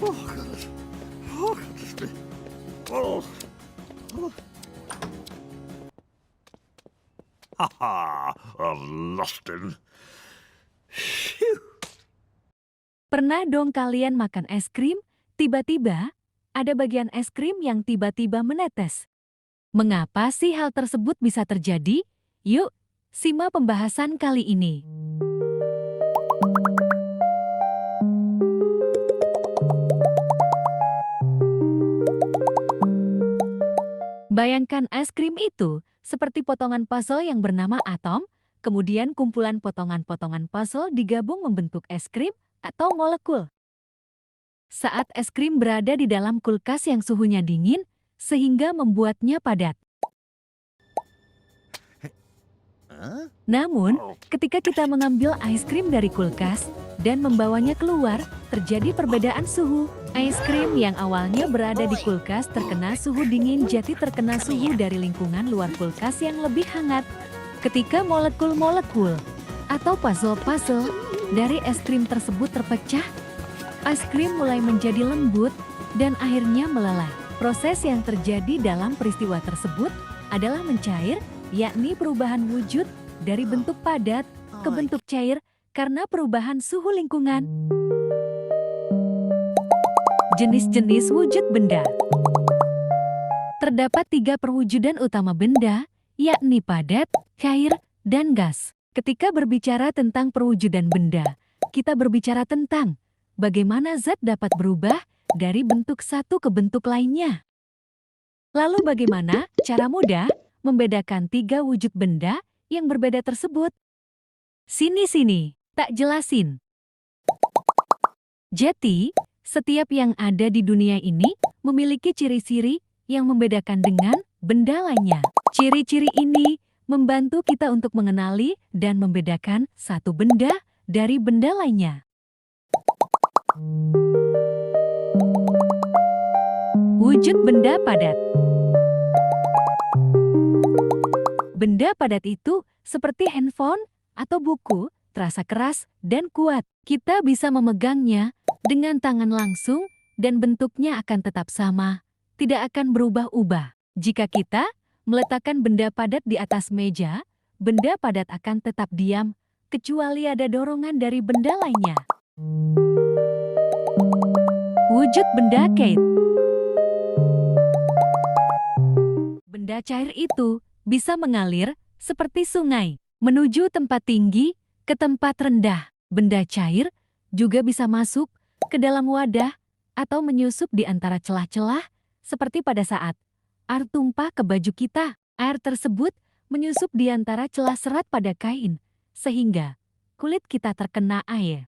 Oh, goodness. Oh, goodness me. Oh. Oh. Ha ha! I've lost him. Phew. Pernah dong kalian makan es krim, tiba-tiba ada bagian es krim yang tiba-tiba menetes. Mengapa sih hal tersebut bisa terjadi? Yuk, simak pembahasan kali ini. Bayangkan es krim itu seperti potongan puzzle yang bernama atom, kemudian kumpulan potongan-potongan puzzle digabung membentuk es krim atau molekul. Saat es krim berada di dalam kulkas yang suhunya dingin, sehingga membuatnya padat. Huh? Namun, Oh. ketika kita mengambil es krim dari kulkas dan membawanya keluar, terjadi perbedaan suhu. Es krim yang awalnya berada di kulkas terkena suhu dingin jadi terkena suhu dari lingkungan luar kulkas yang lebih hangat. Ketika molekul-molekul atau puzzle-puzzle dari es krim tersebut terpecah, es krim mulai menjadi lembut dan akhirnya meleleh. Proses yang terjadi dalam peristiwa tersebut adalah mencair, yakni perubahan wujud dari bentuk padat ke bentuk cair karena perubahan suhu lingkungan. Jenis-jenis wujud benda. Terdapat 3 perwujudan utama benda, yakni padat, cair, dan gas. Ketika berbicara tentang perwujudan benda, kita berbicara tentang bagaimana zat dapat berubah dari bentuk satu ke bentuk lainnya. Lalu bagaimana cara mudah membedakan 3 wujud benda yang berbeda tersebut? Sini, tak jelasin. Jadi, setiap yang ada di dunia ini memiliki ciri-ciri yang membedakan dengan benda lainnya. Ciri-ciri ini membantu kita untuk mengenali dan membedakan satu benda dari benda lainnya. Wujud benda padat. Benda padat itu seperti handphone atau buku, terasa keras dan kuat. Kita bisa memegangnya dengan tangan langsung dan bentuknya akan tetap sama, tidak akan berubah-ubah. Jika kita meletakkan benda padat di atas meja, benda padat akan tetap diam, kecuali ada dorongan dari benda lainnya. Wujud benda cair. Benda cair itu bisa mengalir seperti sungai, menuju tempat tinggi ke tempat rendah. Benda cair juga bisa masuk ke dalam wadah atau menyusup di antara celah-celah seperti pada saat air tumpah ke baju kita. Air tersebut menyusup di antara celah serat pada kain sehingga kulit kita terkena air.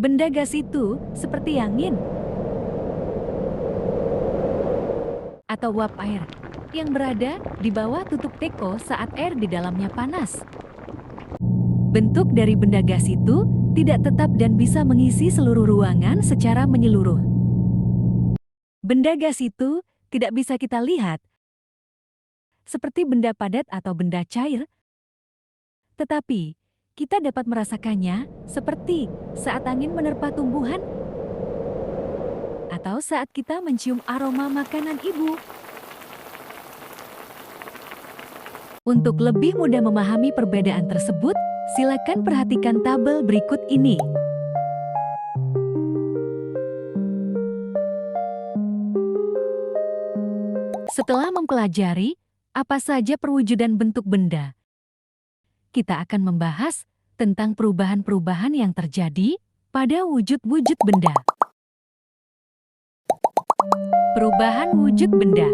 Benda gas itu seperti angin atau uap air yang berada di bawah tutup teko saat air di dalamnya panas. Bentuk dari benda gas itu tidak tetap dan bisa mengisi seluruh ruangan secara menyeluruh. Benda gas itu tidak bisa kita lihat seperti benda padat atau benda cair, tetapi kita dapat merasakannya seperti saat angin menerpa tumbuhan atau saat kita mencium aroma makanan ibu. Untuk lebih mudah memahami perbedaan tersebut, silakan perhatikan tabel berikut ini. Setelah mempelajari apa saja perwujudan bentuk benda, kita akan membahas tentang perubahan-perubahan yang terjadi pada wujud-wujud benda. Perubahan wujud benda.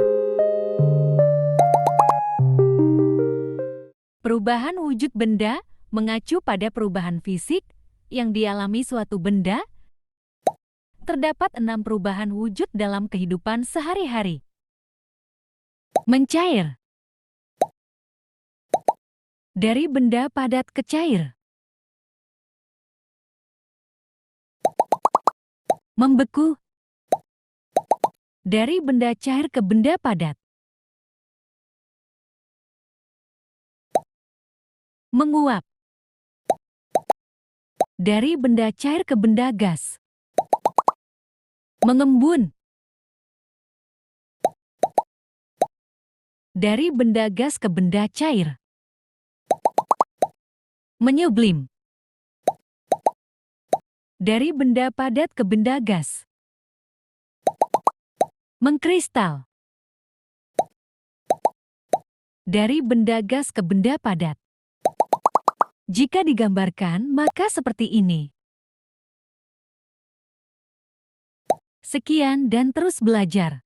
Perubahan wujud benda mengacu pada perubahan fisik yang dialami suatu benda. Terdapat 6 perubahan wujud dalam kehidupan sehari-hari. Mencair. Dari benda padat ke cair. Membeku. Dari benda cair ke benda padat. Menguap. Dari benda cair ke benda gas. Mengembun. Dari benda gas ke benda cair. Menyublim. Dari benda padat ke benda gas. Mengkristal. Dari benda gas ke benda padat. Jika digambarkan, maka seperti ini. Sekian dan terus belajar.